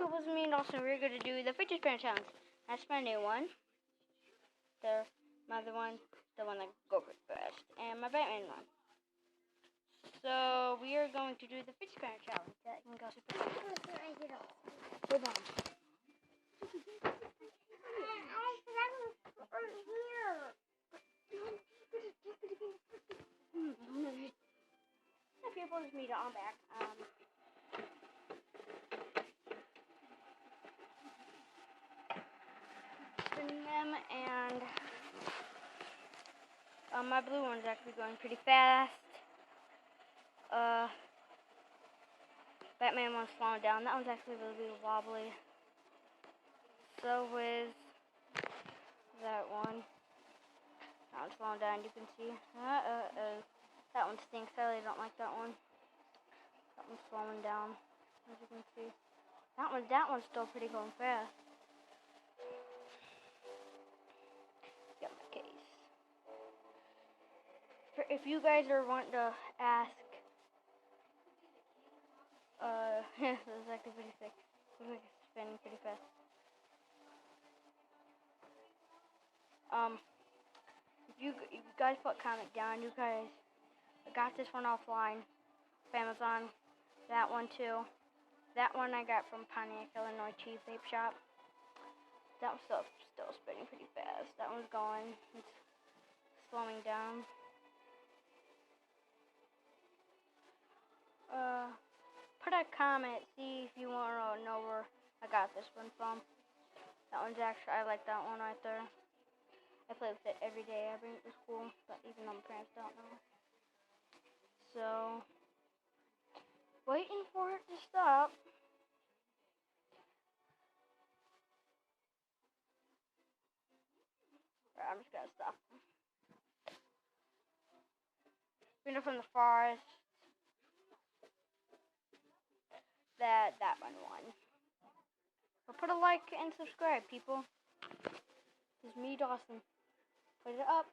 people, it's me and Austin. We're going to do the Fidget Spinner challenge. That's my new one. My other one, the one that goes fast, and my Batman one. So we are going to do the Fidget Spinner challenge. That can go super fast. Hold on. Hey people, it's me, I'm back. Spinning them, and my blue one's actually going pretty fast. Batman one's slowing down. That one's actually really wobbly. So is that one. That one's slowing down. You can see. That one stinks. I really don't like that one. That one's slowing down, as you can see. That one's still pretty going fast. Got my case. If you guys are wanting to ask, this is actually pretty sick. Looks like it's spinning pretty fast. If you guys put a comment down, you guys, I got this one offline, Amazon. That one too. That one I got from Pontiac, Illinois cheap vape shop. That one's still spinning pretty fast. That one's going. It's slowing down. Put a comment, see if you want to know where I got this one from. That one's actually, I like that one right there. I play with it every day. I bring it to school, but even though my parents don't know. So, waiting for it to stop. Alright, I'm just gonna stop. Spinner from the forest. That one won. So put a like and subscribe, people. This is me, Dawson. Put it up.